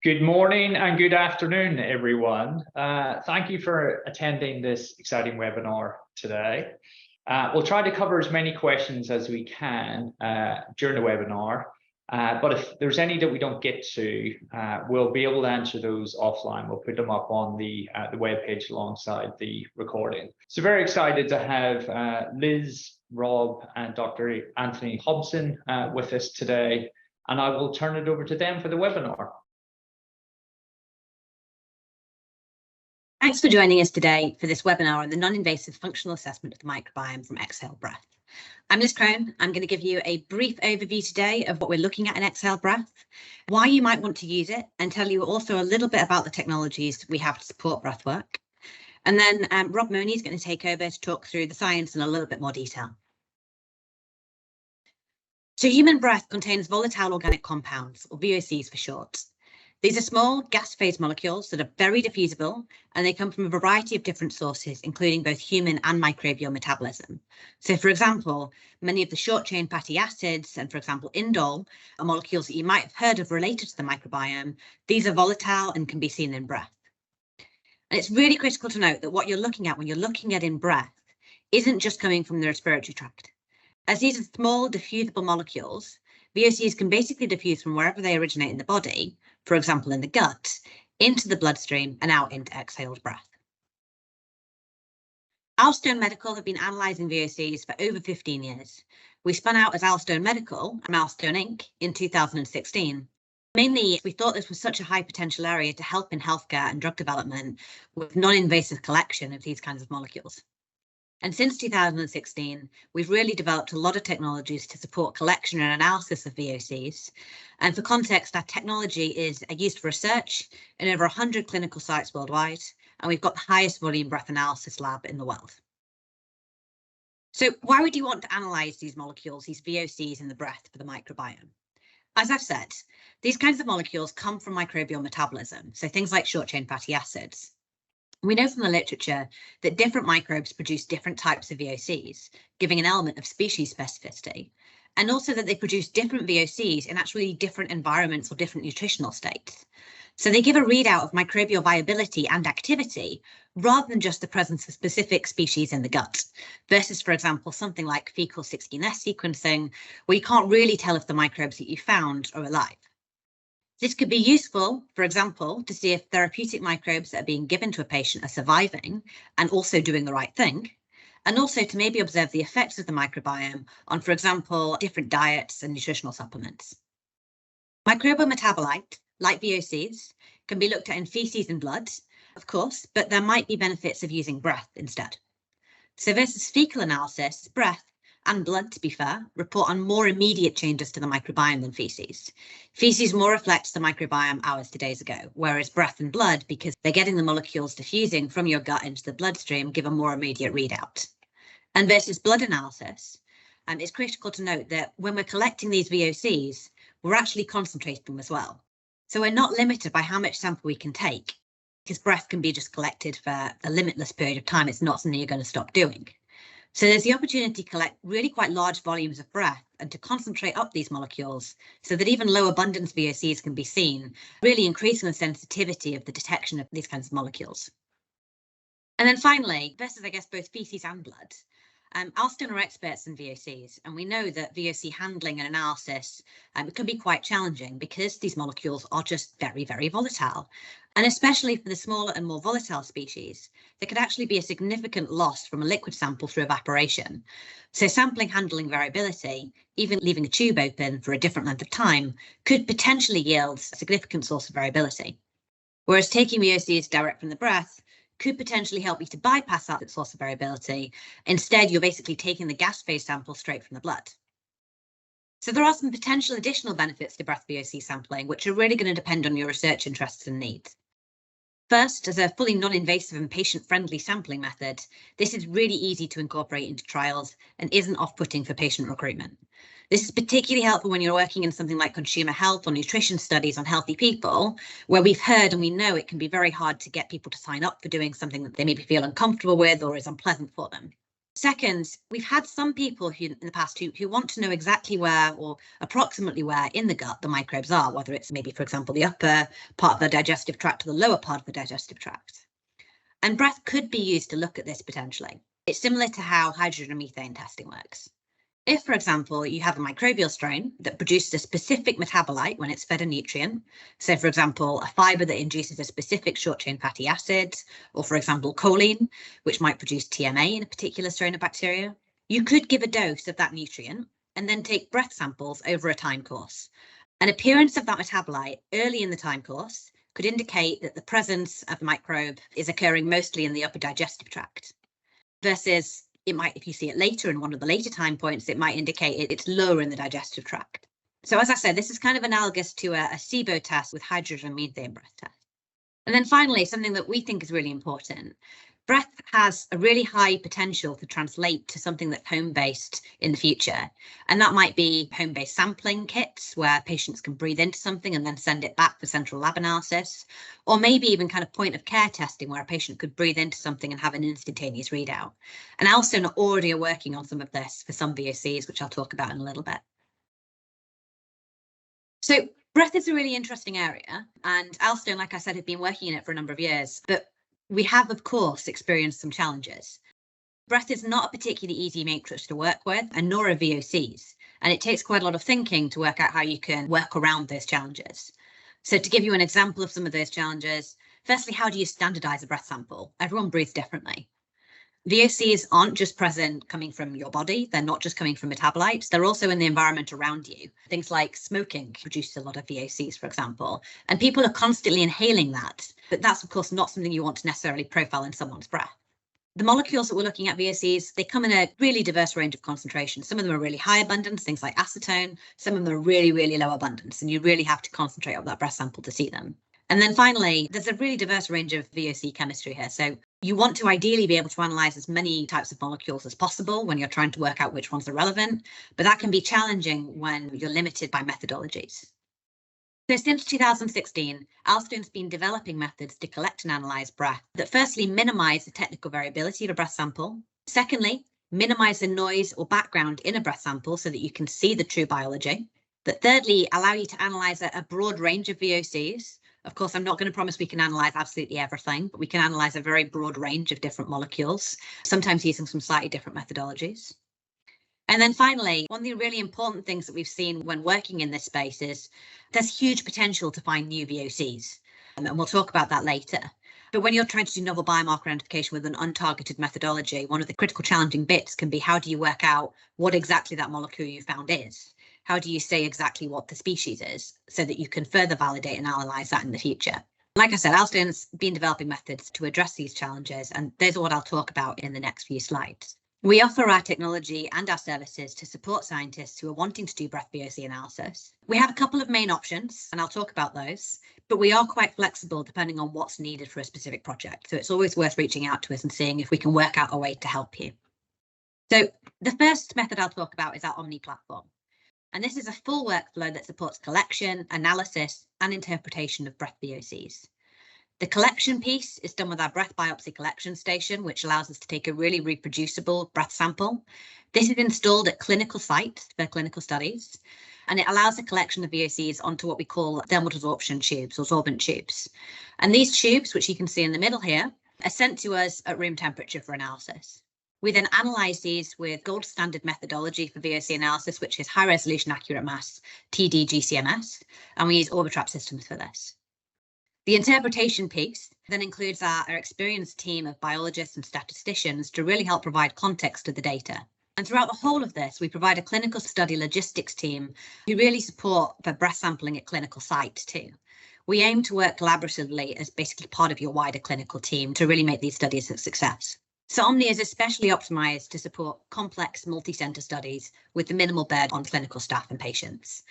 Good morning and good afternoon, everyone. Thank you for attending this exciting webinar today. We'll try to cover as many questions as we can during the webinar, but if there's any that we don't get to, we'll be able to answer those offline. We'll put them up on the webpage alongside the recording. So very excited to have Liz, Rob, and Dr. Anthony Hobson with us today, and I will turn it over to them for the webinar. Thanks for joining us today for this webinar on the non-invasive functional assessment of the microbiome from exhale breath. I'm Liz Crone. I'm going to give you a brief overview today of what we're looking at in exhale breath, why you might want to use it, and tell you also a little bit about the technologies we have to support breath work. And then Rob Mohney is going to take over to talk through the science in a little bit more detail. So human breath contains volatile organic compounds, or VOCs for short. These are small gas phase molecules that are very diffusible, and they come from a variety of different sources, including both human and microbial metabolism. So, for example, many of the short chain fatty acids and, for example, indole are molecules that you might have heard of related to the microbiome. These are volatile and can be seen in breath. And it's really critical to note that what you're looking at when you're looking at in breath isn't just coming from the respiratory tract. As these are small diffusible molecules, VOCs can basically diffuse from wherever they originate in the body, for example in the gut, into the bloodstream and out into exhaled breath. Alstone Medical have been analysing VOCs for over 15 years. We spun out as Alstone Medical and Alstone Inc. in 2016. Mainly, we thought this was such a high potential area to help in healthcare and drug development with non-invasive collection of these kinds of molecules. And since 2016, we've really developed a lot of technologies to support collection and analysis of VOCs. And for context, our technology is used for research in over 100 clinical sites worldwide, and we've got the highest volume breath analysis lab in the world. So why would you want to analyse these molecules, these VOCs in the breath for the microbiome? As I've said, these kinds of molecules come from microbial metabolism, so things like short chain fatty acids. We know from the literature that different microbes produce different types of VOCs, giving an element of species specificity, and also that they produce different VOCs in actually different environments or different nutritional states. So they give a readout of microbial viability and activity rather than just the presence of specific species in the gut, versus, for example, something like fecal 16S sequencing, where you can't really tell if the microbes that you found are alive. This could be useful, for example, to see if therapeutic microbes that are being given to a patient are surviving and also doing the right thing, and also to maybe observe the effects of the microbiome on, for example, different diets and nutritional supplements. Microbial metabolite, like VOCs, can be looked at in feces and blood, of course, but there might be benefits of using breath instead. So versus fecal analysis, breath and blood, to be fair, report on more immediate changes to the microbiome than feces. Feces more reflects the microbiome hours to days ago, whereas breath and blood, because they're getting the molecules diffusing from your gut into the bloodstream, give a more immediate readout. And versus blood analysis, it's critical to note that when we're collecting these VOCs, we're actually concentrating them as well. So we're not limited by how much sample we can take, because breath can be just collected for a limitless period of time. It's not something you're going to stop doing. So there's the opportunity to collect really quite large volumes of breath and to concentrate up these molecules so that even low abundance VOCs can be seen, really increasing the sensitivity of the detection of these kinds of molecules. And then finally, versus, I guess, both feces and blood, Alstone are experts in VOCs, and we know that VOC handling and analysis it can be quite challenging because these molecules are just very, very volatile. And especially for the smaller and more volatile species, there could actually be a significant loss from a liquid sample through evaporation. So sampling handling variability, even leaving a tube open for a different length of time, could potentially yield a significant source of variability. Whereas taking VOCs direct from the breath could potentially help you to bypass that source of variability. Instead, you're basically taking the gas phase sample straight from the blood. So there are some potential additional benefits to breath VOC sampling, which are really going to depend on your research interests and needs. First, as a fully non-invasive and patient-friendly sampling method, this is really easy to incorporate into trials and isn't off-putting for patient recruitment. This is particularly helpful when you're working in something like consumer health or nutrition studies on healthy people, where we've heard and we know it can be very hard to get people to sign up for doing something that they maybe feel uncomfortable with or is unpleasant for them. Second, we've had some people who in the past who want to know exactly where or approximately where in the gut the microbes are, whether it's maybe, for example, the upper part of the digestive tract or the lower part of the digestive tract. And breath could be used to look at this potentially. It's similar to how hydrogen and methane testing works. If, for example, you have a microbial strain that produces a specific metabolite when it's fed a nutrient, so for example, a fiber that induces a specific short-chain fatty acid, or for example, choline, which might produce TMA in a particular strain of bacteria, you could give a dose of that nutrient and then take breath samples over a time course. An appearance of that metabolite early in the time course could indicate that the presence of the microbe is occurring mostly in the upper digestive tract, versus it might, if you see it later in one of the later time points, it might indicate it's lower in the digestive tract. So as I said, this is kind of analogous to a SIBO test with hydrogen and methane breath test. And then finally, something that we think is really important. Breath has a really high potential to translate to something that's home-based in the future. And that might be home-based sampling kits where patients can breathe into something and then send it back for central lab analysis, or maybe even kind of point of care testing where a patient could breathe into something and have an instantaneous readout. And Alston already are working on some of this for some VOCs, which I'll talk about in a little bit. So breath is a really interesting area, and Alston, like I said, have been working in it for a number of years, but we have, of course, experienced some challenges. Breath is not a particularly easy matrix to work with, and nor are VOCs, and it takes quite a lot of thinking to work out how you can work around those challenges. So to give you an example of some of those challenges, firstly, how do you standardize a breath sample? Everyone breathes differently. VOCs aren't just present coming from your body, they're not just coming from metabolites, they're also in the environment around you. Things like smoking produces a lot of VOCs, for example, and people are constantly inhaling that, but that's of course not something you want to necessarily profile in someone's breath. The molecules that we're looking at VOCs, they come in a really diverse range of concentration. Some of them are really high abundance, things like acetone, some of them are really, really low abundance, and you really have to concentrate on that breath sample to see them. And then finally, there's a really diverse range of VOC chemistry here. So you want to ideally be able to analyze as many types of molecules as possible when you're trying to work out which ones are relevant, but that can be challenging when you're limited by methodologies. So since 2016, Alston's been developing methods to collect and analyze breath that firstly minimize the technical variability of a breath sample. Secondly, minimize the noise or background in a breath sample so that you can see the true biology. But thirdly, allow you to analyze a broad range of VOCs. Of course, I'm not going to promise we can analyze absolutely everything, but we can analyze a very broad range of different molecules, sometimes using some slightly different methodologies. And then finally, one of the really important things that we've seen when working in this space is there's huge potential to find new VOCs, and we'll talk about that later. But when you're trying to do novel biomarker identification with an untargeted methodology, one of the critical challenging bits can be how do you work out what exactly that molecule you found is? How do you say exactly what the species is so that you can further validate and analyze that in the future? Like I said, Alston's been developing methods to address these challenges, and those are what I'll talk about in the next few slides. We offer our technology and our services to support scientists who are wanting to do breath VOC analysis. We have a couple of main options, and I'll talk about those, but we are quite flexible depending on what's needed for a specific project. So it's always worth reaching out to us and seeing if we can work out a way to help you. So the first method I'll talk about is our OMNI platform. And this is a full workflow that supports collection, analysis, and interpretation of breath VOCs. The collection piece is done with our breath biopsy collection station, which allows us to take a really reproducible breath sample. This is installed at clinical sites for clinical studies, and it allows the collection of VOCs onto what we call thermal desorption tubes or sorbent tubes. And these tubes, which you can see in the middle here, are sent to us at room temperature for analysis. We then analyze these with gold standard methodology for VOC analysis, which is high resolution accurate mass, TD-GC-MS, and we use Orbitrap systems for this. The interpretation piece then includes our experienced team of biologists and statisticians to really help provide context to the data. And throughout the whole of this, we provide a clinical study logistics team who really support for breath sampling at clinical sites too. We aim to work collaboratively as basically part of your wider clinical team to really make these studies a success. So OMNI is especially optimized to support complex multi-center studies with the minimal burden on clinical staff and patients.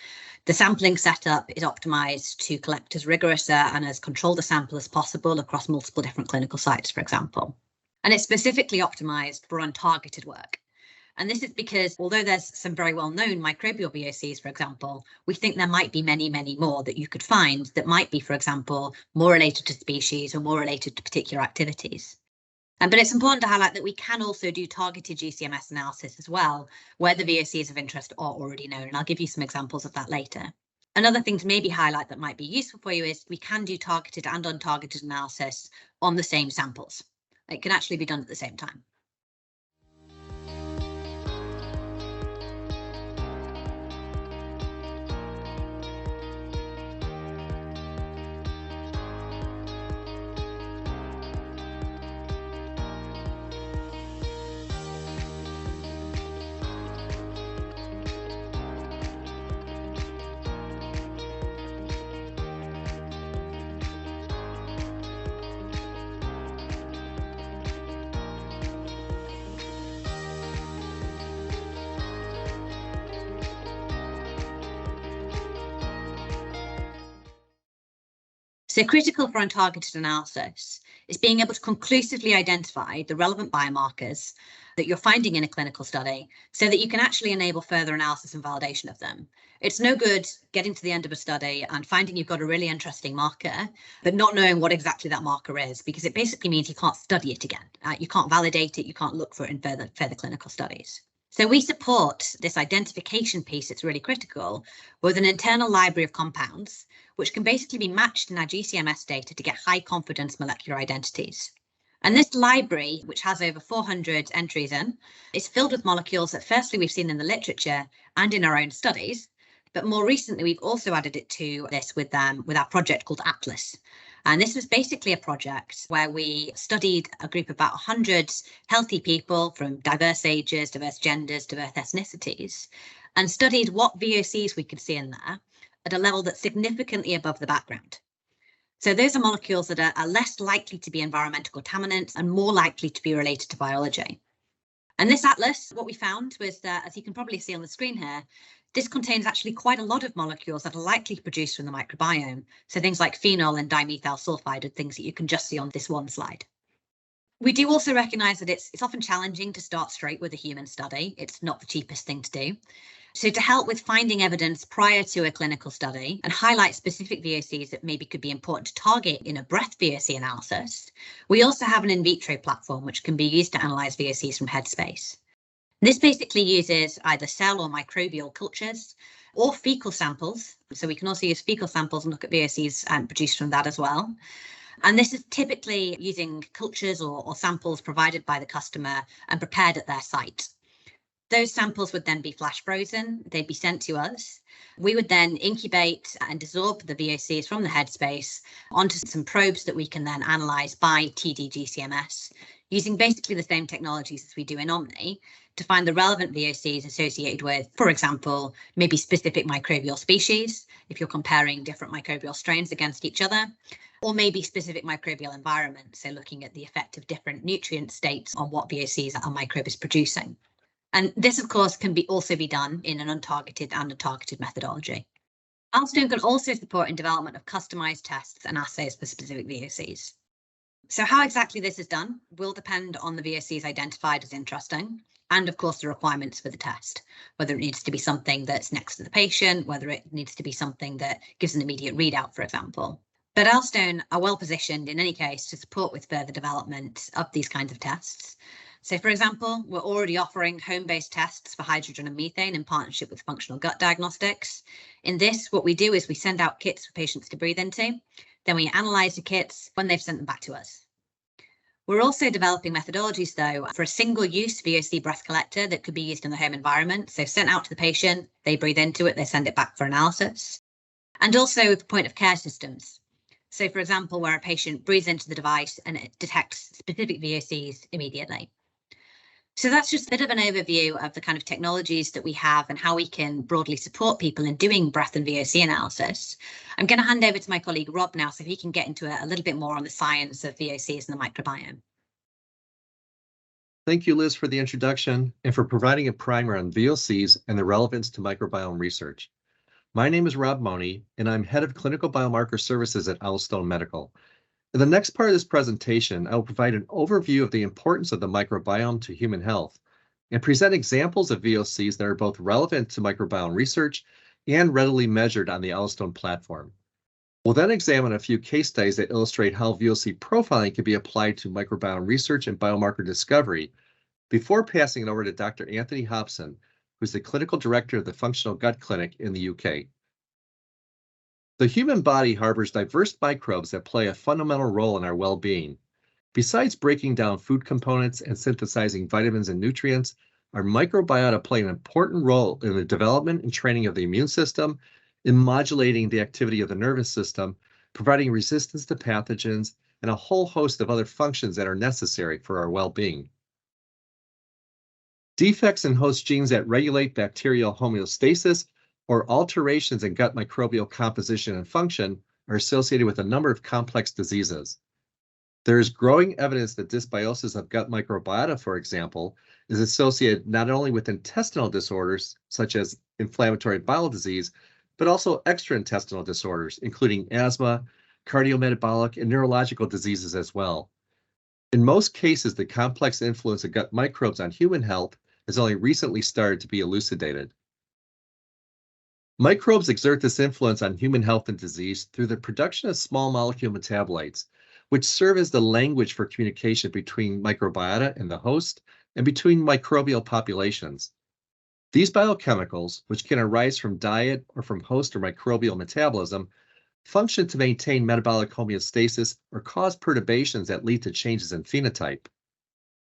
The sampling setup is optimized to collect as rigorous and as controlled a sample as possible across multiple different clinical sites, for example. And it's specifically optimized for untargeted work. And this is because although there's some very well-known microbial VOCs, for example, we think there might be many, many more that you could find that might be, for example, more related to species or more related to particular activities. But it's important to highlight that we can also do targeted GCMS analysis as well, where the VOCs of interest are already known. And I'll give you some examples of that later. Another thing to maybe highlight that might be useful for you is we can do targeted and untargeted analysis on the same samples. It can actually be done at the same time. So critical for untargeted analysis is being able to conclusively identify the relevant biomarkers that you're finding in a clinical study so that you can actually enable further analysis and validation of them. It's no good getting to the end of a study and finding you've got a really interesting marker, but not knowing what exactly that marker is, because it basically means you can't study it again. You can't validate it, you can't look for it in further clinical studies. So we support this identification piece, it's really critical, with an internal library of compounds, which can basically be matched in our GCMS data to get high confidence molecular identities. And this library, which has over 400 entries in, is filled with molecules that firstly we've seen in the literature and in our own studies, but more recently we've also added it to this with our project called Atlas. And this was basically a project where we studied a group of about 100 healthy people from diverse ages, diverse genders, diverse ethnicities, and studied what VOCs we could see in there at a level that's significantly above the background. So those are molecules that are less likely to be environmental contaminants and more likely to be related to biology. And this atlas, what we found was that, as you can probably see on the screen here, this contains actually quite a lot of molecules that are likely produced from the microbiome. So things like phenol and dimethyl sulfide are things that you can just see on this one slide. We do also recognise that it's often challenging to start straight with a human study. It's not the cheapest thing to do. So to help with finding evidence prior to a clinical study and highlight specific VOCs that maybe could be important to target in a breath VOC analysis, we also have an in vitro platform which can be used to analyse VOCs from headspace. This basically uses either cell or microbial cultures or fecal samples. So we can also use fecal samples and look at VOCs produced from that as well. And this is typically using cultures or samples provided by the customer and prepared at their site. Those samples would then be flash frozen, they'd be sent to us. We would then incubate and desorb the VOCs from the headspace onto some probes that we can then analyse by TD-GCMS, using basically the same technologies as we do in OMNI to find the relevant VOCs associated with, for example, maybe specific microbial species, if you're comparing different microbial strains against each other, or maybe specific microbial environments, so looking at the effect of different nutrient states on what VOCs a microbe is producing. And this, of course, can also be done in an untargeted and a targeted methodology. Alstone can also support in development of customised tests and assays for specific VOCs. So how exactly this is done will depend on the VOCs identified as interesting and, of course, the requirements for the test, whether it needs to be something that's next to the patient, whether it needs to be something that gives an immediate readout, for example. But Alstone are well positioned in any case to support with further development of these kinds of tests. So, for example, we're already offering home-based tests for hydrogen and methane in partnership with functional gut diagnostics. In this, what we do is we send out kits for patients to breathe into. Then we analyse the kits when they've sent them back to us. We're also developing methodologies, though, for a single-use VOC breath collector that could be used in the home environment. So sent out to the patient, they breathe into it, they send it back for analysis. And also for point-of-care systems. So, for example, where a patient breathes into the device and it detects specific VOCs immediately. So that's just a bit of an overview of the kind of technologies that we have and how we can broadly support people in doing breath and VOC analysis. I'm going to hand over to my colleague Rob now so he can get into a little bit more on the science of VOCs and the microbiome. Thank you, Liz, for the introduction and for providing a primer on VOCs and their relevance to microbiome research. My name is Rob Mohney, and I'm head of clinical biomarker services at Alstone Medical. In the next part of this presentation, I will provide an overview of the importance of the microbiome to human health and present examples of VOCs that are both relevant to microbiome research and readily measured on the Alstone platform. We'll then examine a few case studies that illustrate how VOC profiling can be applied to microbiome research and biomarker discovery before passing it over to Dr. Anthony Hobson, who's the clinical director of the Functional Gut Clinic in the UK. The human body harbors diverse microbes that play a fundamental role in our well-being. Besides breaking down food components and synthesizing vitamins and nutrients, our microbiota play an important role in the development and training of the immune system, in modulating the activity of the nervous system, providing resistance to pathogens, and a whole host of other functions that are necessary for our well-being. Defects in host genes that regulate bacterial homeostasis or alterations in gut microbial composition and function are associated with a number of complex diseases. There is growing evidence that dysbiosis of gut microbiota, for example, is associated not only with intestinal disorders such as inflammatory bowel disease, but also extraintestinal disorders, including asthma, cardiometabolic, and neurological diseases as well. In most cases, the complex influence of gut microbes on human health has only recently started to be elucidated. Microbes exert this influence on human health and disease through the production of small molecule metabolites, which serve as the language for communication between microbiota and the host and between microbial populations. These biochemicals, which can arise from diet or from host or microbial metabolism, function to maintain metabolic homeostasis or cause perturbations that lead to changes in phenotype.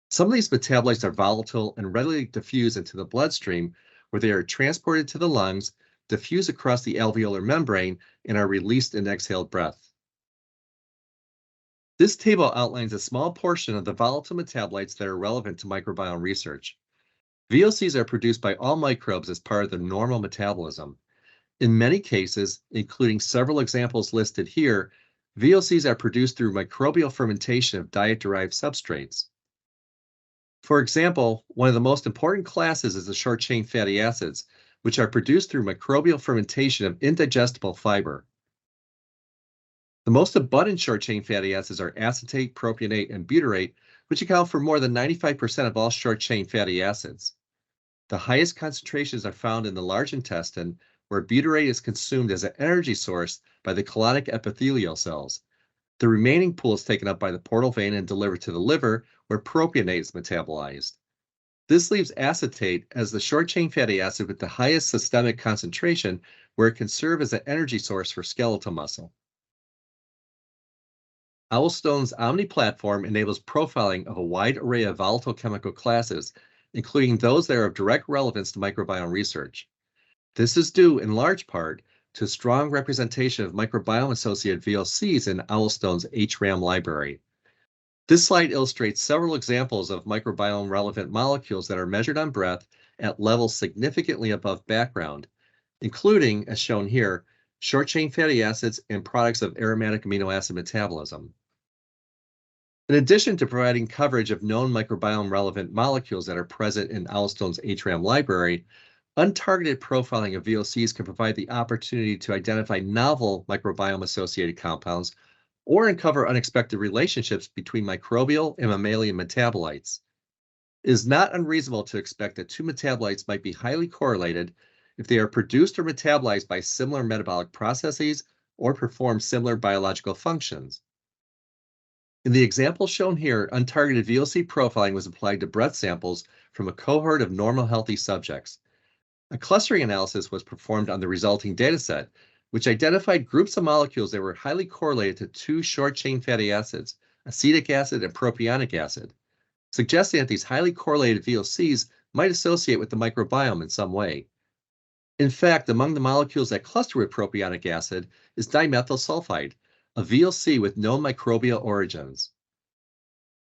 Some of these metabolites are volatile and readily diffuse into the bloodstream, where they are transported to the lungs, diffuse across the alveolar membrane, and are released in exhaled breath. This table outlines a small portion of the volatile metabolites that are relevant to microbiome research. VOCs are produced by all microbes as part of their normal metabolism. In many cases, including several examples listed here, VOCs are produced through microbial fermentation of diet-derived substrates. For example, one of the most important classes is the short-chain fatty acids, which are produced through microbial fermentation of indigestible fiber. The most abundant short-chain fatty acids are acetate, propionate, and butyrate, which account for more than 95% of all short-chain fatty acids. The highest concentrations are found in the large intestine, where butyrate is consumed as an energy source by the colonic epithelial cells. The remaining pool is taken up by the portal vein and delivered to the liver, where propionate is metabolized. This leaves acetate as the short-chain fatty acid with the highest systemic concentration, where it can serve as an energy source for skeletal muscle. Owlstone's OMNI platform enables profiling of a wide array of volatile chemical classes, including those that are of direct relevance to microbiome research. This is due, in large part, to strong representation of microbiome-associated VOCs in Owlstone's HRAM library. This slide illustrates several examples of microbiome-relevant molecules that are measured on breath at levels significantly above background, including, as shown here, short-chain fatty acids and products of aromatic amino acid metabolism. In addition to providing coverage of known microbiome-relevant molecules that are present in Owlstone's HRAM library, untargeted profiling of VOCs can provide the opportunity to identify novel microbiome-associated compounds or uncover unexpected relationships between microbial and mammalian metabolites. It is not unreasonable to expect that two metabolites might be highly correlated if they are produced or metabolized by similar metabolic processes or perform similar biological functions. In the example shown here, untargeted VOC profiling was applied to breath samples from a cohort of normal healthy subjects. A clustering analysis was performed on the resulting dataset, which identified groups of molecules that were highly correlated to two short-chain fatty acids, acetic acid and propionic acid, suggesting that these highly correlated VOCs might associate with the microbiome in some way. In fact, among the molecules that cluster with propionic acid is dimethyl sulfide, a VOC with no microbial origins.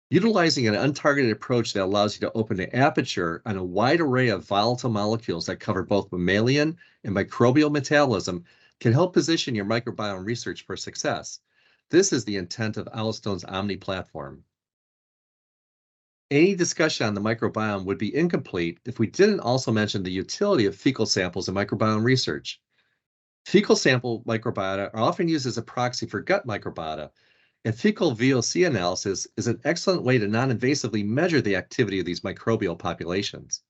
Utilizing an untargeted approach that allows you to open the aperture on a wide array of volatile molecules that cover both mammalian and microbial metabolism can help position your microbiome research for success. This is the intent of Owlstone's OMNI platform. Any discussion on the microbiome would be incomplete if we didn't also mention the utility of fecal samples in microbiome research. Fecal sample microbiota are often used as a proxy for gut microbiota, and fecal VOC analysis is an excellent way to non-invasively measure the activity of these microbial populations.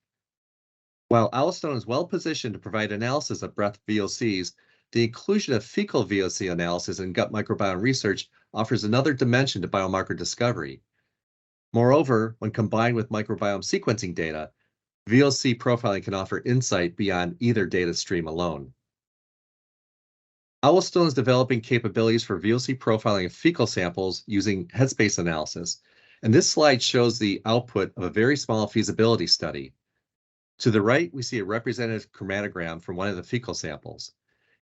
While Owlstone is well positioned to provide analysis of breath VOCs, the inclusion of fecal VOC analysis in gut microbiome research offers another dimension to biomarker discovery. Moreover, when combined with microbiome sequencing data, VOC profiling can offer insight beyond either data stream alone. Owlstone is developing capabilities for VOC profiling of fecal samples using headspace analysis, and this slide shows the output of a very small feasibility study. To the right, we see a representative chromatogram from one of the fecal samples.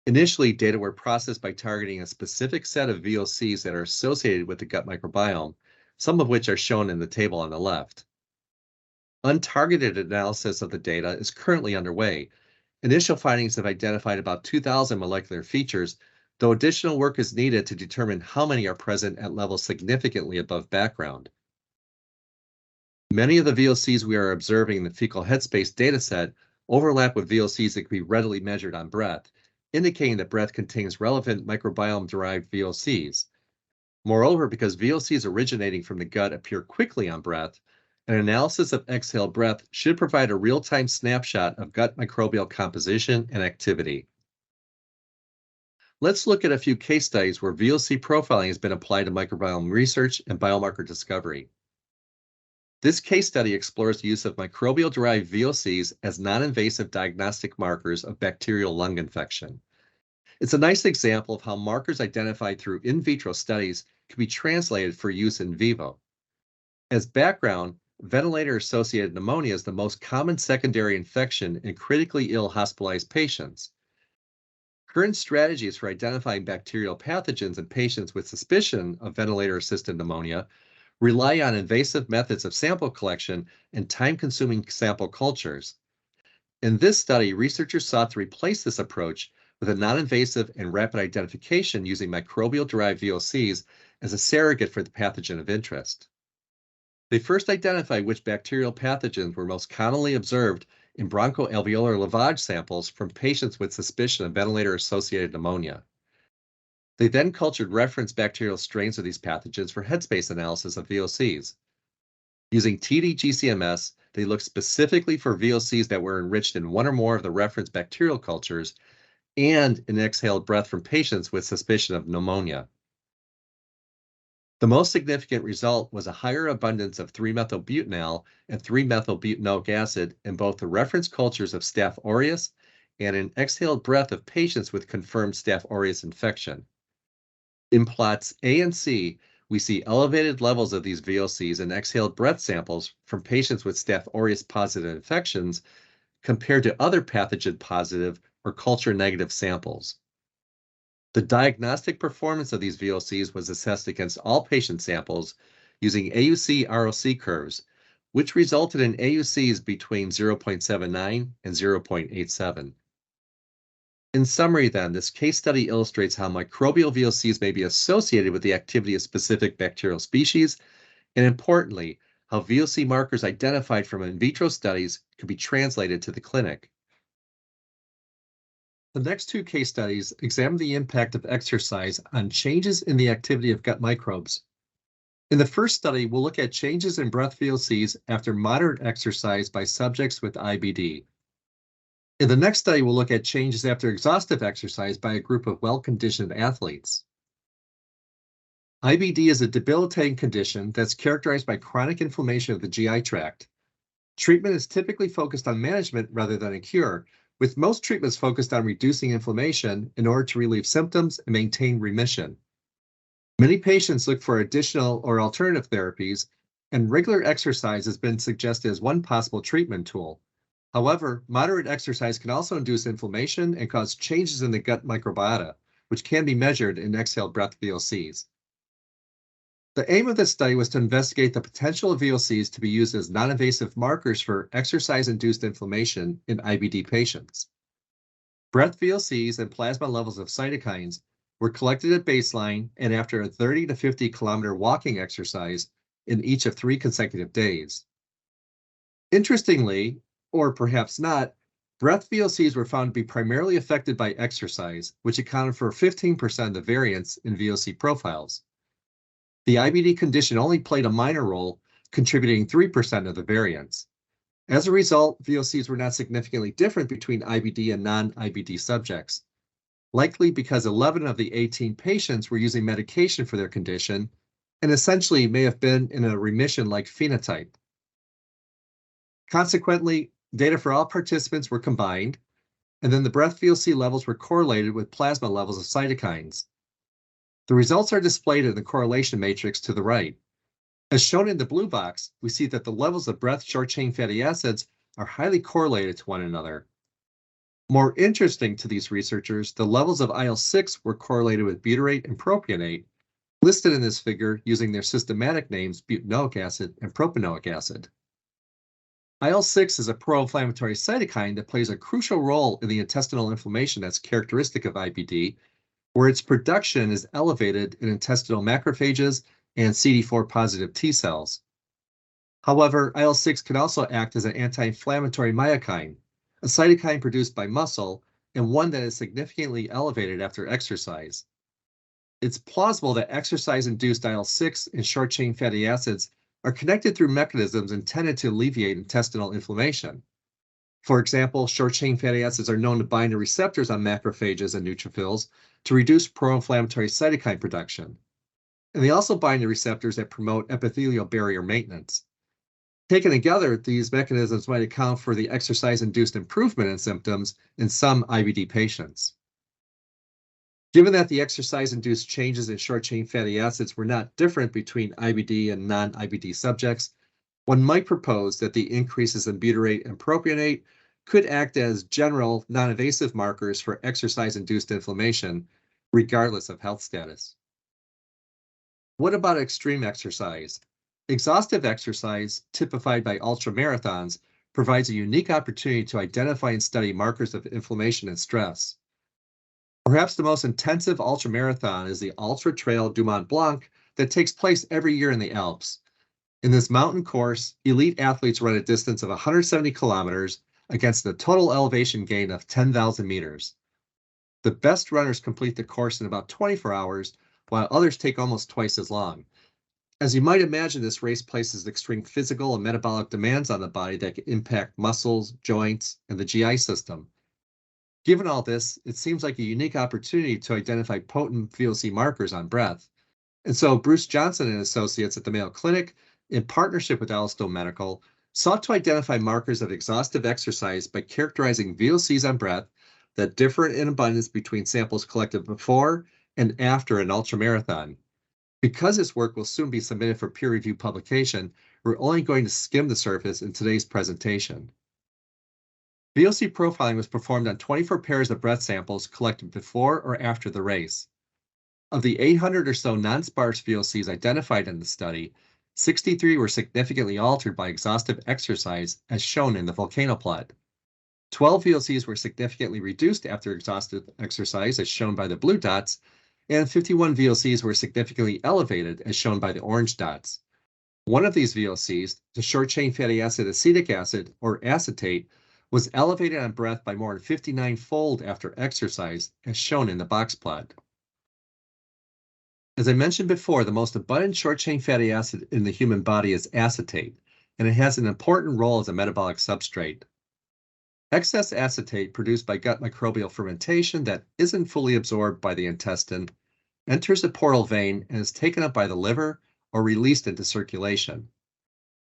Initially, data were processed by targeting a specific set of VOCs that are associated with the gut microbiome, some of which are shown in the table on the left. Untargeted analysis of the data is currently underway. Initial findings have identified about 2,000 molecular features, though additional work is needed to determine how many are present at levels significantly above background. Many of the VOCs we are observing in the fecal headspace dataset overlap with VOCs that can be readily measured on breath, indicating that breath contains relevant microbiome-derived VOCs. Moreover, because VOCs originating from the gut appear quickly on breath, an analysis of exhaled breath should provide a real-time snapshot of gut microbial composition and activity. Let's look at a few case studies where VOC profiling has been applied to microbiome research and biomarker discovery. This case study explores the use of microbial-derived VOCs as non-invasive diagnostic markers of bacterial lung infection. It's a nice example of how markers identified through in vitro studies can be translated for use in vivo. As background, ventilator-associated pneumonia is the most common secondary infection in critically ill hospitalized patients. Current strategies for identifying bacterial pathogens in patients with suspicion of ventilator-assisted pneumonia rely on invasive methods of sample collection and time-consuming sample cultures. In this study, researchers sought to replace this approach with a non-invasive and rapid identification using microbial-derived VOCs as a surrogate for the pathogen of interest. They first identified which bacterial pathogens were most commonly observed in bronchoalveolar lavage samples from patients with suspicion of ventilator-associated pneumonia. They then cultured reference bacterial strains of these pathogens for headspace analysis of VOCs. Using TD-GC-MS, they looked specifically for VOCs that were enriched in one or more of the reference bacterial cultures and in exhaled breath from patients with suspicion of pneumonia. The most significant result was a higher abundance of 3-methylbutanol and 3-methylbutanoic acid in both the reference cultures of Staph aureus and in exhaled breath of patients with confirmed Staph aureus infection. In plots A and C, we see elevated levels of these VOCs in exhaled breath samples from patients with Staph aureus positive infections compared to other pathogen positive or culture negative samples. The diagnostic performance of these VOCs was assessed against all patient samples using AUC-ROC curves, which resulted in AUCs between 0.79 and 0.87. In summary, then, this case study illustrates how microbial VOCs may be associated with the activity of specific bacterial species, and importantly, how VOC markers identified from in vitro studies can be translated to the clinic. The next two case studies examine the impact of exercise on changes in the activity of gut microbes. In the first study, we'll look at changes in breath VOCs after moderate exercise by subjects with IBD. In the next study, we'll look at changes after exhaustive exercise by a group of well-conditioned athletes. IBD is a debilitating condition that's characterized by chronic inflammation of the GI tract. Treatment is typically focused on management rather than a cure, with most treatments focused on reducing inflammation in order to relieve symptoms and maintain remission. Many patients look for additional or alternative therapies, and regular exercise has been suggested as one possible treatment tool. However, moderate exercise can also induce inflammation and cause changes in the gut microbiota, which can be measured in exhaled breath VOCs. The aim of this study was to investigate the potential of VOCs to be used as non-invasive markers for exercise-induced inflammation in IBD patients. Breath VOCs and plasma levels of cytokines were collected at baseline and after a 30 to 50 kilometer walking exercise in each of 3 consecutive days. Interestingly, or perhaps not, breath VOCs were found to be primarily affected by exercise, which accounted for 15% of the variance in VOC profiles. The IBD condition only played a minor role, contributing 3% of the variance. As a result, VOCs were not significantly different between IBD and non-IBD subjects. likely because 11 of the 18 patients were using medication for their condition and essentially may have been in a remission-like phenotype. Consequently, data for all participants were combined, and then the breath VOC levels were correlated with plasma levels of cytokines. The results are displayed in the correlation matrix to the right. As shown in the blue box, we see that the levels of breath short-chain fatty acids are highly correlated to one another. More interesting to these researchers, the levels of IL-6 were correlated with butyrate and propionate, listed in this figure using their systematic names butanoic acid and propanoic acid. IL-6 is a pro-inflammatory cytokine that plays a crucial role in the intestinal inflammation that's characteristic of IBD, where its production is elevated in intestinal macrophages and CD4 positive T cells. However, IL-6 can also act as an anti-inflammatory myokine, a cytokine produced by muscle and one that is significantly elevated after exercise. It's plausible that exercise-induced IL-6 and short-chain fatty acids are connected through mechanisms intended to alleviate intestinal inflammation. For example, short-chain fatty acids are known to bind to receptors on macrophages and neutrophils to reduce pro-inflammatory cytokine production. And they also bind to receptors that promote epithelial barrier maintenance. Taken together, these mechanisms might account for the exercise-induced improvement in symptoms in some IBD patients. Given that the exercise-induced changes in short-chain fatty acids were not different between IBD and non-IBD subjects, one might propose that the increases in butyrate and propionate could act as general non-invasive markers for exercise-induced inflammation, regardless of health status. What about extreme exercise? Exhaustive exercise, typified by ultramarathons, provides a unique opportunity to identify and study markers of inflammation and stress. Perhaps the most intensive ultramarathon is the Ultra Trail du Mont Blanc that takes place every year in the Alps. In this mountain course, elite athletes run a distance of 170 kilometers against a total elevation gain of 10,000 meters. The best runners complete the course in about 24 hours, while others take almost twice as long. As you might imagine, this race places extreme physical and metabolic demands on the body that can impact muscles, joints, and the GI system. Given all this, it seems like a unique opportunity to identify potent VOC markers on breath. And so Bruce Johnson and associates at the Mayo Clinic, in partnership with Yellowstone Medical, sought to identify markers of exhaustive exercise by characterizing VOCs on breath that differ in abundance between samples collected before and after an ultramarathon. Because this work will soon be submitted for peer-reviewed publication, we're only going to skim the surface in today's presentation. VOC profiling was performed on 24 pairs of breath samples collected before or after the race. Of the 800 or so non-sparse VOCs identified in the study, 63 were significantly altered by exhaustive exercise, as shown in the volcano plot. 12 VOCs were significantly reduced after exhaustive exercise, as shown by the blue dots, and 51 VOCs were significantly elevated, as shown by the orange dots. One of these VOCs, the short-chain fatty acid acetic acid, or acetate, was elevated on breath by more than 59-fold after exercise, as shown in the box plot. As I mentioned before, the most abundant short-chain fatty acid in the human body is acetate, and it has an important role as a metabolic substrate. Excess acetate produced by gut microbial fermentation that isn't fully absorbed by the intestine enters the portal vein and is taken up by the liver or released into circulation.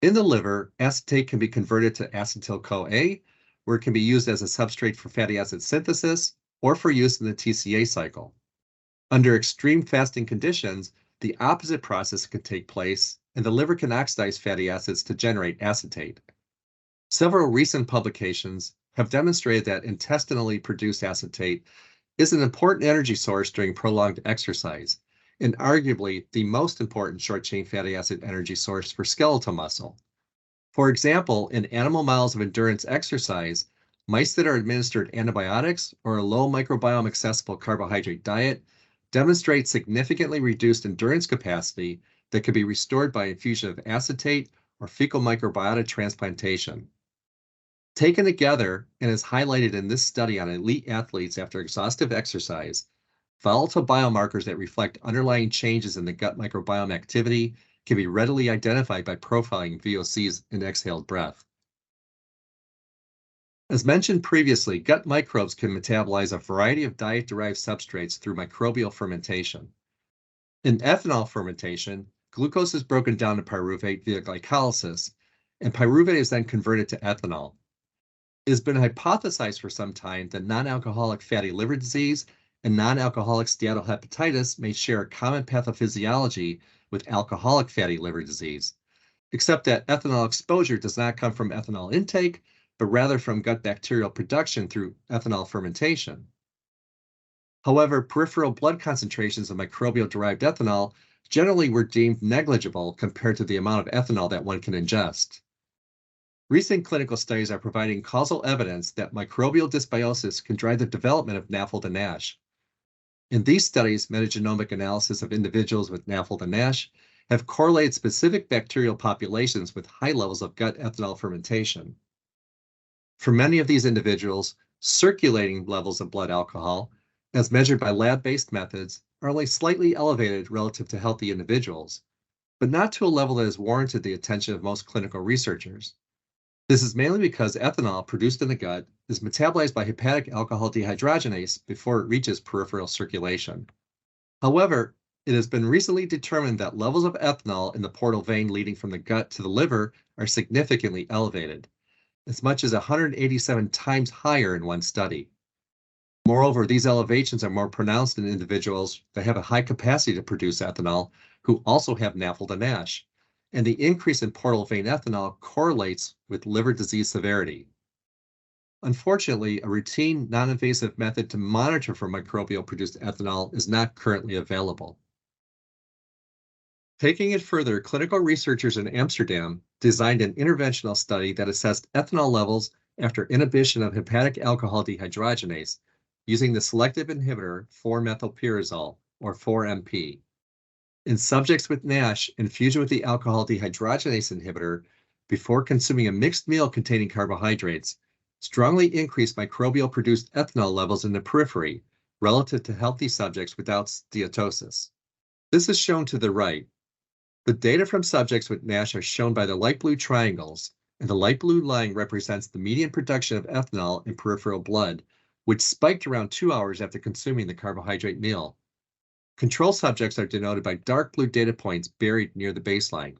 In the liver, acetate can be converted to acetyl-CoA, where it can be used as a substrate for fatty acid synthesis or for use in the TCA cycle. Under extreme fasting conditions, the opposite process can take place, and the liver can oxidize fatty acids to generate acetate. Several recent publications have demonstrated that intestinally produced acetate is an important energy source during prolonged exercise, and arguably the most important short-chain fatty acid energy source for skeletal muscle. For example, in animal models of endurance exercise, mice that are administered antibiotics or a low microbiome accessible carbohydrate diet demonstrate significantly reduced endurance capacity that can be restored by infusion of acetate or fecal microbiota transplantation. Taken together, and as highlighted in this study on elite athletes after exhaustive exercise, volatile biomarkers that reflect underlying changes in the gut microbiome activity can be readily identified by profiling VOCs in exhaled breath. As mentioned previously, gut microbes can metabolize a variety of diet-derived substrates through microbial fermentation. In ethanol fermentation, glucose is broken down to pyruvate via glycolysis, and pyruvate is then converted to ethanol. It has been hypothesized for some time that non-alcoholic fatty liver disease and non-alcoholic steatohepatitis may share a common pathophysiology with alcoholic fatty liver disease, except that ethanol exposure does not come from ethanol intake, but rather from gut bacterial production through ethanol fermentation. However, peripheral blood concentrations of microbial-derived ethanol generally were deemed negligible compared to the amount of ethanol that one can ingest. Recent clinical studies are providing causal evidence that microbial dysbiosis can drive the development of NAFLD and NASH. In these studies, metagenomic analysis of individuals with NAFLD and NASH have correlated specific bacterial populations with high levels of gut ethanol fermentation. For many of these individuals, circulating levels of blood alcohol, as measured by lab-based methods, are only slightly elevated relative to healthy individuals, but not to a level that has warranted the attention of most clinical researchers. This is mainly because ethanol produced in the gut is metabolized by hepatic alcohol dehydrogenase before it reaches peripheral circulation. However, it has been recently determined that levels of ethanol in the portal vein leading from the gut to the liver are significantly elevated, as much as 187 times higher in one study. Moreover, these elevations are more pronounced in individuals that have a high capacity to produce ethanol who also have NAFLD and NASH, and the increase in portal vein ethanol correlates with liver disease severity. Unfortunately, a routine non-invasive method to monitor for microbial-produced ethanol is not currently available. Taking it further, clinical researchers in Amsterdam designed an interventional study that assessed ethanol levels after inhibition of hepatic alcohol dehydrogenase using the selective inhibitor 4-methylpyrazole, or 4MP. In subjects with NASH, infusion with the alcohol dehydrogenase inhibitor before consuming a mixed meal containing carbohydrates strongly increased microbial-produced ethanol levels in the periphery relative to healthy subjects without steatosis. This is shown to the right. The data from subjects with NASH are shown by the light blue triangles, and the light blue line represents the median production of ethanol in peripheral blood, which spiked around 2 hours after consuming the carbohydrate meal. Control subjects are denoted by dark blue data points buried near the baseline.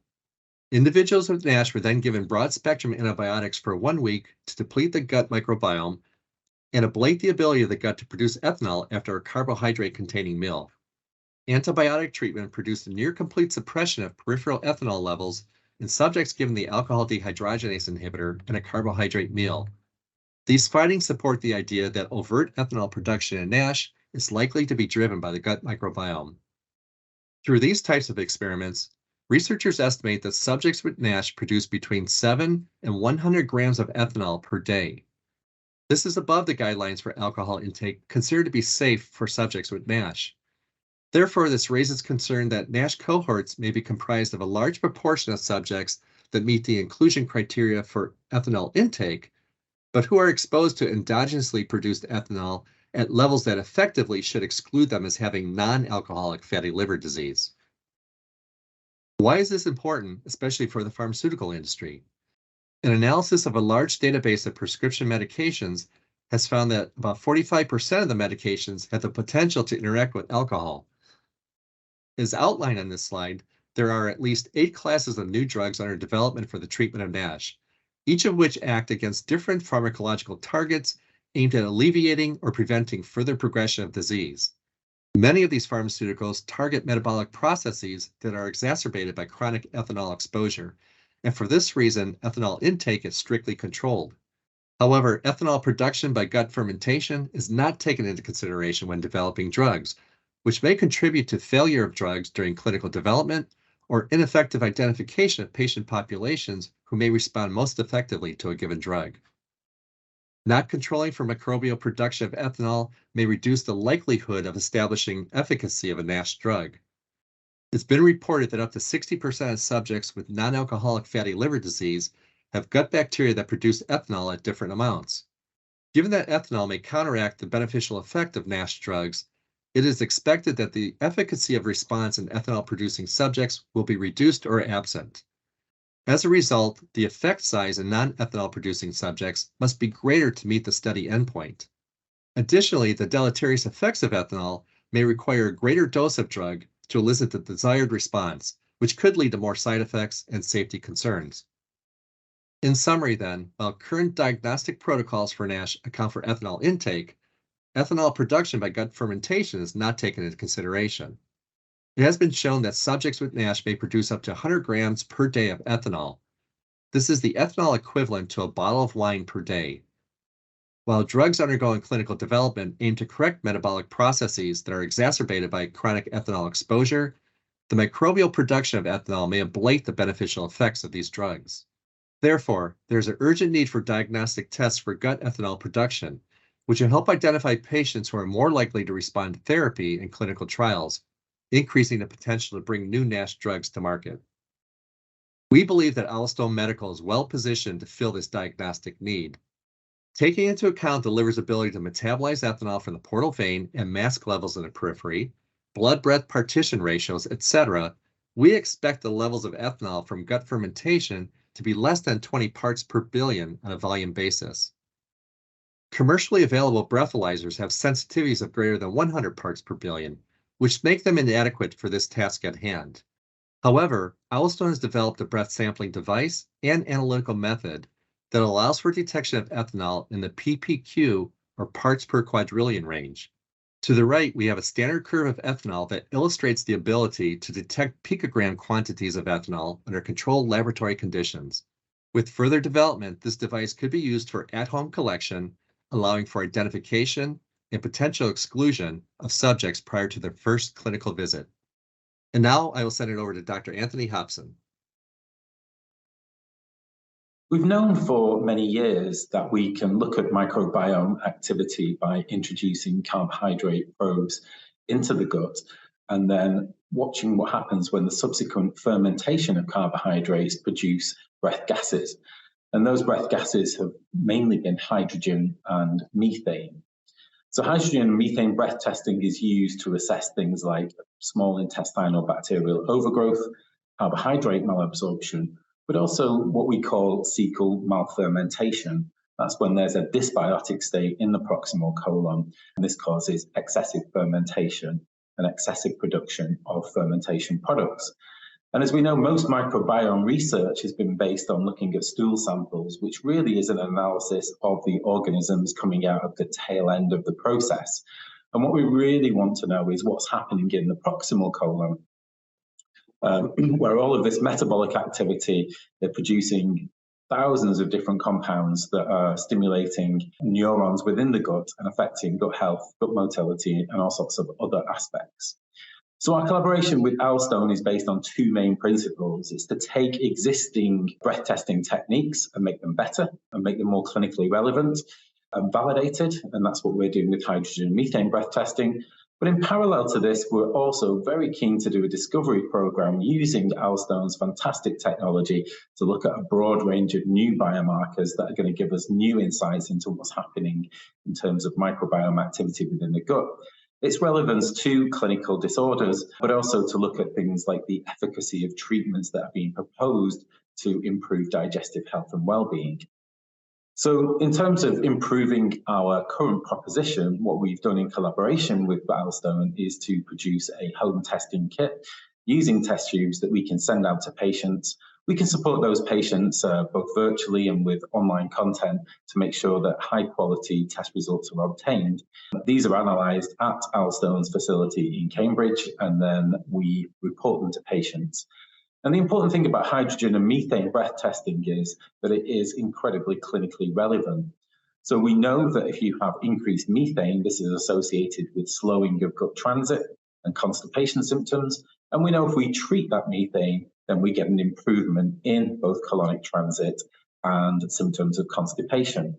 Individuals with NASH were then given broad-spectrum antibiotics for 1 week to deplete the gut microbiome and ablate the ability of the gut to produce ethanol after a carbohydrate-containing meal. Antibiotic treatment produced a near-complete suppression of peripheral ethanol levels in subjects given the alcohol dehydrogenase inhibitor and a carbohydrate meal. These findings support the idea that overt ethanol production in NASH is likely to be driven by the gut microbiome. Through these types of experiments, researchers estimate that subjects with NASH produce between 7 and 100 grams of ethanol per day. This is above the guidelines for alcohol intake considered to be safe for subjects with NASH. Therefore, this raises concern that NASH cohorts may be comprised of a large proportion of subjects that meet the inclusion criteria for ethanol intake, but who are exposed to endogenously produced ethanol at levels that effectively should exclude them as having non-alcoholic fatty liver disease. Why is this important, especially for the pharmaceutical industry? An analysis of a large database of prescription medications has found that about 45% of the medications have the potential to interact with alcohol. As outlined on this slide, there are at least 8 classes of new drugs under development for the treatment of NASH, each of which act against different pharmacological targets aimed at alleviating or preventing further progression of disease. Many of these pharmaceuticals target metabolic processes that are exacerbated by chronic ethanol exposure, and for this reason, ethanol intake is strictly controlled. However, ethanol production by gut fermentation is not taken into consideration when developing drugs, which may contribute to failure of drugs during clinical development or ineffective identification of patient populations who may respond most effectively to a given drug. Not controlling for microbial production of ethanol may reduce the likelihood of establishing efficacy of a NASH drug. It's been reported that up to 60% of subjects with non-alcoholic fatty liver disease have gut bacteria that produce ethanol at different amounts. Given that ethanol may counteract the beneficial effect of NASH drugs, it is expected that the efficacy of response in ethanol-producing subjects will be reduced or absent. As a result, the effect size in non-ethanol producing subjects must be greater to meet the study endpoint. Additionally, the deleterious effects of ethanol may require a greater dose of drug to elicit the desired response, which could lead to more side effects and safety concerns. In summary then, while current diagnostic protocols for NASH account for ethanol intake, ethanol production by gut fermentation is not taken into consideration. It has been shown that subjects with NASH may produce up to 100 grams per day of ethanol. This is the ethanol equivalent to a bottle of wine per day. While drugs undergoing clinical development aim to correct metabolic processes that are exacerbated by chronic ethanol exposure, the microbial production of ethanol may ablate the beneficial effects of these drugs. Therefore, there's an urgent need for diagnostic tests for gut ethanol production, which will help identify patients who are more likely to respond to therapy in clinical trials, increasing the potential to bring new NASH drugs to market. We believe that Owlstone Medical is well positioned to fill this diagnostic need. Taking into account the liver's ability to metabolize ethanol from the portal vein and mask levels in the periphery, blood-breath partition ratios, etc., we expect the levels of ethanol from gut fermentation to be less than 20 parts per billion on a volume basis. Commercially available breathalyzers have sensitivities of greater than 100 parts per billion, which make them inadequate for this task at hand. However, Owlstone has developed a breath sampling device and analytical method that allows for detection of ethanol in the ppq, or parts per quadrillion range. To the right, we have a standard curve of ethanol that illustrates the ability to detect picogram quantities of ethanol under controlled laboratory conditions. With further development, this device could be used for at-home collection, allowing for identification and potential exclusion of subjects prior to their first clinical visit. And now I will send it over to Dr. Anthony Hobson. We've known for many years that we can look at microbiome activity by introducing carbohydrate probes into the gut and then watching what happens when the subsequent fermentation of carbohydrates produce breath gases. And those breath gases have mainly been hydrogen and methane. So hydrogen and methane breath testing is used to assess things like small intestinal bacterial overgrowth, carbohydrate malabsorption, but also what we call cecal malfermentation. That's when there's a dysbiotic state in the proximal colon, and this causes excessive fermentation and excessive production of fermentation products. And as we know, most microbiome research has been based on looking at stool samples, which really is an analysis of the organisms coming out of the tail end of the process. And what we really want to know is what's happening in the proximal colon, where all of this metabolic activity, they're producing thousands of different compounds that are stimulating neurons within the gut and affecting gut health, gut motility, and all sorts of other aspects. So our collaboration with Owlstone is based on two main principles. It's to take existing breath testing techniques and make them better and make them more clinically relevant and validated. And that's what we're doing with hydrogen and methane breath testing. But in parallel to this, we're also very keen to do a discovery program using Owlstone's fantastic technology to look at a broad range of new biomarkers that are going to give us new insights into what's happening in terms of microbiome activity within the gut. Its relevance to clinical disorders, but also to look at things like the efficacy of treatments that are being proposed to improve digestive health and well-being. So in terms of improving our current proposition, what we've done in collaboration with Owlstone is to produce a home testing kit using test tubes that we can send out to patients. We can support those patients both virtually and with online content to make sure that high quality test results are obtained. These are analysed at Owlstone's facility in Cambridge, and then we report them to patients. And the important thing about hydrogen and methane breath testing is that it is incredibly clinically relevant. So we know that if you have increased methane, this is associated with slowing of gut transit and constipation symptoms. And we know if we treat that methane, then we get an improvement in both colonic transit and symptoms of constipation.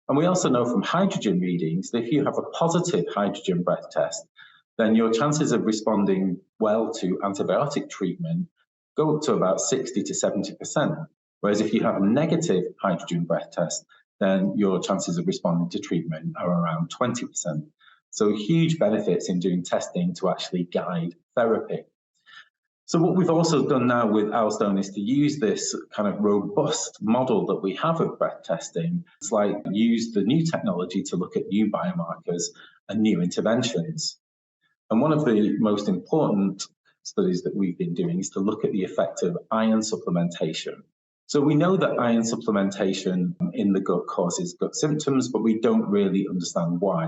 And we also know from hydrogen readings that if you have a positive hydrogen breath test, then your chances of responding well to antibiotic treatment go up to about 60 to 70%. Whereas if you have a negative hydrogen breath test, then your chances of responding to treatment are around 20%. So huge benefits in doing testing to actually guide therapy. So what we've also done now with Alstone is to use this kind of robust model that we have of breath testing. It's like use the new technology to look at new biomarkers and new interventions. And one of the most important studies that we've been doing is to look at the effect of iron supplementation. So we know that iron supplementation in the gut causes gut symptoms, but we don't really understand why.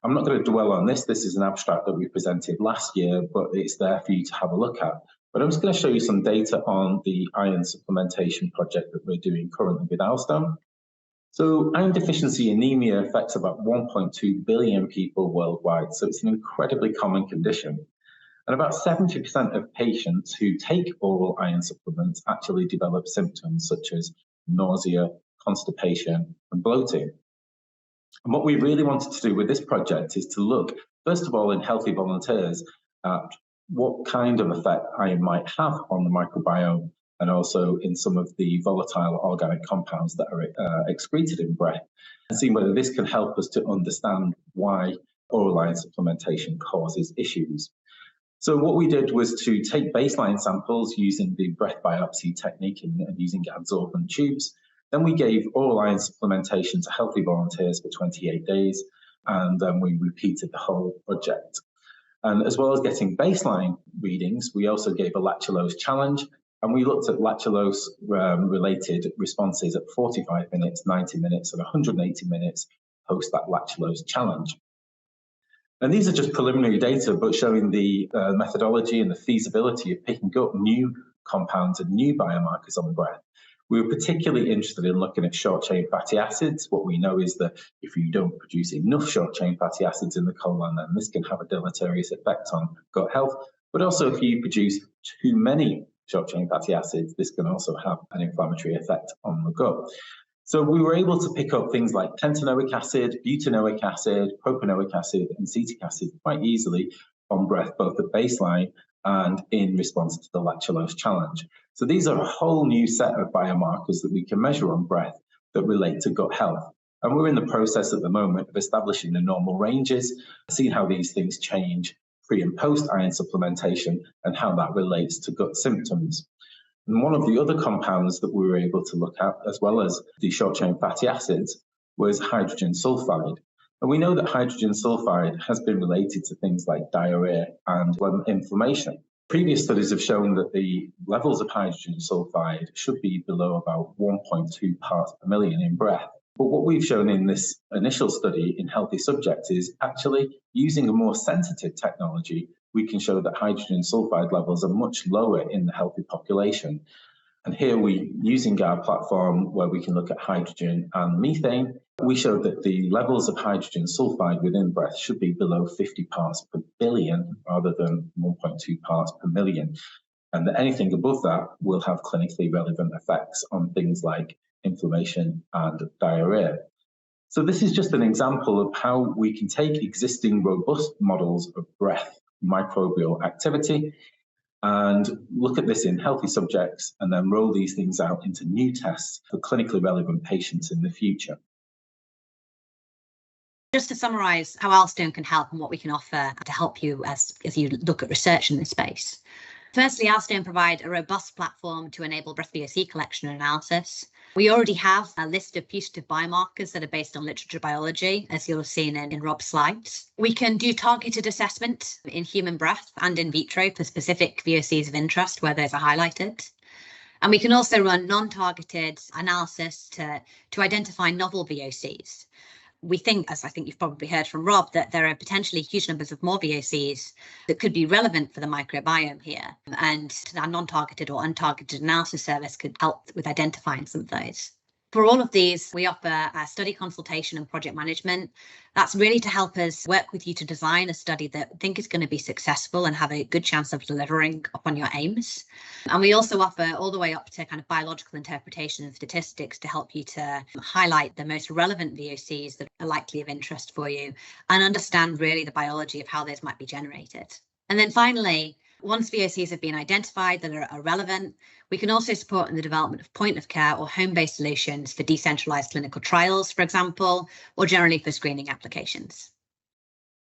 I'm not going to dwell on this. This is an abstract that we presented last year, but it's there for you to have a look at. But I'm just going to show you some data on the iron supplementation project that we're doing currently with Alstone. So iron deficiency anemia affects about 1.2 billion people worldwide, so it's an incredibly common condition. And about 70% of patients who take oral iron supplements actually develop symptoms such as nausea, constipation, and bloating. And what we really wanted to do with this project is to look, first of all, in healthy volunteers at what kind of effect iron might have on the microbiome, and also in some of the volatile organic compounds that are excreted in breath, and see whether this can help us to understand why oral iron supplementation causes issues. So what we did was to take baseline samples using the breath biopsy technique and using adsorbent tubes. Then we gave oral iron supplementation to healthy volunteers for 28 days, and then we repeated the whole project. And as well as getting baseline readings, we also gave a lactulose challenge, and we looked at lactulose-related responses at 45 minutes, 90 minutes, and 180 minutes post that lactulose challenge. And these are just preliminary data, but showing the methodology and the feasibility of picking up new compounds and new biomarkers on breath. We were particularly interested in looking at short-chain fatty acids. What we know is that if you don't produce enough short-chain fatty acids in the colon, then this can have a deleterious effect on gut health. But also if you produce too many short-chain fatty acids, this can also have an inflammatory effect on the gut. So we were able to pick up things like pentanoic acid, butanoic acid, propanoic acid, and acetic acid quite easily on breath, both at baseline and in response to the lactulose challenge. So these are a whole new set of biomarkers that we can measure on breath that relate to gut health. And we're in the process at the moment of establishing the normal ranges, seeing how these things change pre and post iron supplementation and how that relates to gut symptoms. And one of the other compounds that we were able to look at, as well as the short-chain fatty acids, was hydrogen sulfide. And we know that hydrogen sulfide has been related to things like diarrhea and inflammation. Previous studies have shown that the levels of hydrogen sulfide should be below about 1.2 parts per million in breath. But what we've shown in this initial study in healthy subjects is actually using a more sensitive technology, we can show that hydrogen sulfide levels are much lower in the healthy population. And here we, using our platform where we can look at hydrogen and methane, we showed that the levels of hydrogen sulfide within breath should be below 50 parts per billion rather than 1.2 parts per million. And that anything above that will have clinically relevant effects on things like inflammation and diarrhea. So this is just an example of how we can take existing robust models of breath microbial activity and look at this in healthy subjects and then roll these things out into new tests for clinically relevant patients in the future. Just to summarise how Alstone can help and what we can offer to help you as you look at research in this space. Firstly, Alstone provide a robust platform to enable breath VOC collection and analysis. We already have a list of putative biomarkers that are based on literature biology, as you'll have seen in Rob's slides. We can do targeted assessment in human breath and in vitro for specific VOCs of interest where those are highlighted. And we can also run non-targeted analysis to identify novel VOCs. We think, as I think you've probably heard from Rob, that there are potentially huge numbers of more VOCs that could be relevant for the microbiome here. And our non-targeted or untargeted analysis service could help with identifying some of those. For all of these, we offer study consultation and project management. That's really to help us work with you to design a study that we think is going to be successful and have a good chance of delivering upon your aims. And we also offer all the way up to kind of biological interpretation and statistics to help you to highlight the most relevant VOCs that are likely of interest for you and understand really the biology of how those might be generated. And then finally, once VOCs have been identified that are relevant, we can also support in the development of point-of-care or home-based solutions for decentralized clinical trials, for example, or generally for screening applications.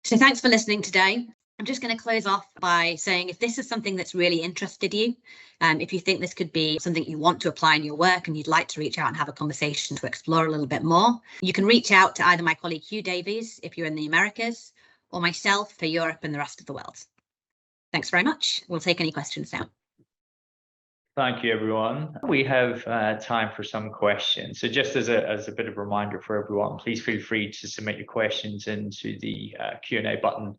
So thanks for listening today. I'm just going to close off by saying, if this is something that's really interested you, if you think this could be something you want to apply in your work and you'd like to reach out and have a conversation to explore a little bit more, you can reach out to either my colleague Hugh Davies if you're in the Americas, or myself for Europe and the rest of the world. Thanks very much. We'll take any questions now. Thank you, everyone. We have time for some questions. So just as a bit of a reminder for everyone, please feel free to submit your questions into the Q&A button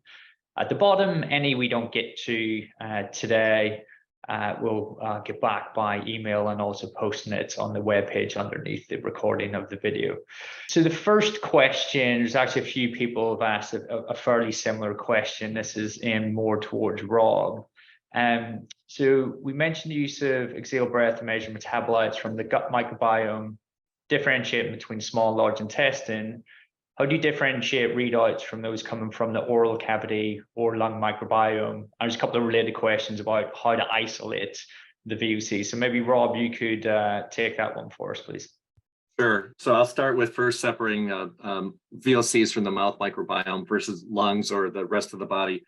at the bottom. Any we don't get to today, we'll get back by email and also posting it on the webpage underneath the recording of the video. So the first question, there's actually a few people have asked a fairly similar question. This is aimed more towards Rob. So we mentioned the use of exhale breath to measure metabolites from the gut microbiome, differentiating between small and large intestine. How do you differentiate readouts from those coming from the oral cavity or lung microbiome? And there's a couple of related questions about how to isolate the VOC. So maybe Rob, you could take that one for us, please. Sure. So I'll start with first separating VOCs from the mouth microbiome versus lungs or the rest of the body.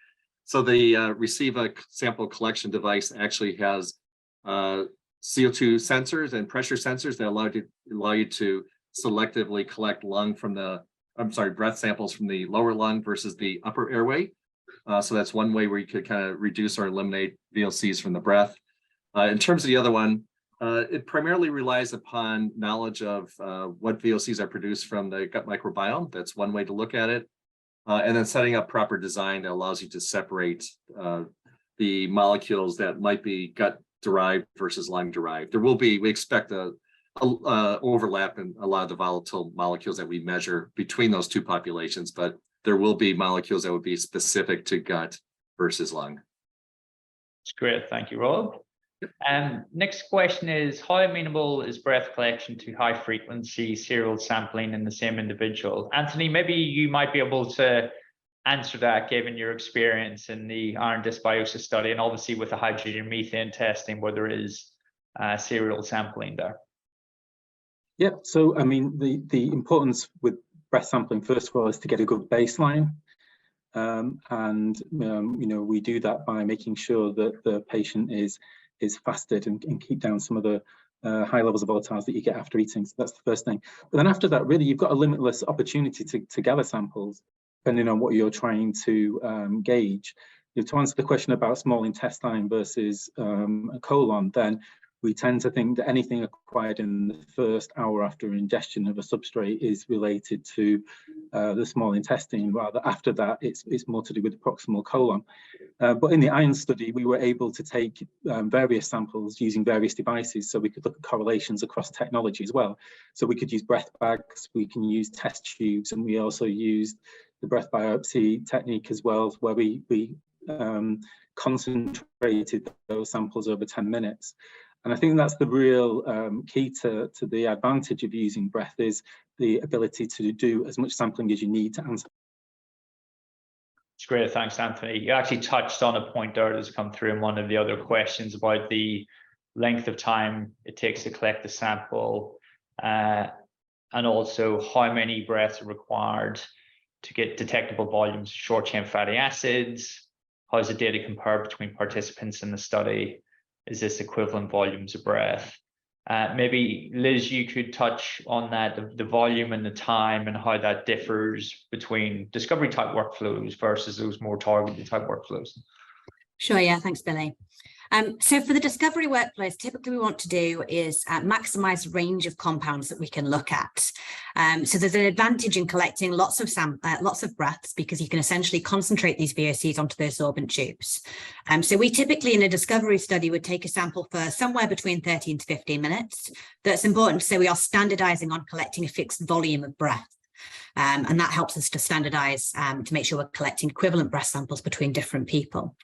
So the Receiva sample collection device actually has CO2 sensors and pressure sensors that allow you to selectively collect breath samples from the lower lung versus the upper airway. So that's one way where you could kind of reduce or eliminate VOCs from the breath. In terms of the other one, it primarily relies upon knowledge of what VOCs are produced from the gut microbiome. That's one way to look at it. And then setting up proper design that allows you to separate the molecules that might be gut-derived versus lung-derived. We expect a overlap in a lot of the volatile molecules that we measure between those two populations, but there will be molecules that would be specific to gut versus lung. That's great. Thank you, Rob. Next question is, how amenable is breath collection to high frequency serial sampling in the same individual? Anthony, maybe you might be able to answer that given your experience in the iron dysbiosis study and obviously with the hydrogen methane testing where there is serial sampling there. Yeah, so I mean, the importance with breath sampling, first of all, is to get a good baseline. We do that by making sure that the patient is fasted and keep down some of the high levels of volatiles that you get after eating. So that's the first thing. But then after that, really, you've got a limitless opportunity to gather samples, depending on what you're trying to gauge. To answer the question about small intestine versus a colon, then we tend to think that anything acquired in the first hour after ingestion of a substrate is related to the small intestine, rather after that it's more to do with the proximal colon. But in the iron study, we were able to take various samples using various devices, so we could look at correlations across technology as well. So we could use breath bags, we can use test tubes, and we also used the breath biopsy technique as well, where we concentrated those samples over 10 minutes. And I think that's the real key to the advantage of using breath, is the ability to do as much sampling as you need to answer. It's great, thanks, Anthony. You actually touched on a point there that's come through in one of the other questions about the length of time it takes to collect the sample, and also how many breaths are required to get detectable volumes of short-chain fatty acids. How does the data compare between participants in the study? Is this equivalent volumes of breath? Maybe Liz, you could touch on that, the volume and the time and how that differs between discovery type workflows versus those more targeted type workflows. Sure, yeah, thanks, Billy. So for the discovery workflows, typically we want to do is maximize the range of compounds that we can look at. So there's an advantage in collecting lots of breaths, because you can essentially concentrate these VOCs onto those sorbent tubes. So we typically in a discovery study would take a sample for somewhere between 13 to 15 minutes. That's important to say we are standardizing on collecting a fixed volume of breath. And that helps us to standardize to make sure we're collecting equivalent breath samples between different people.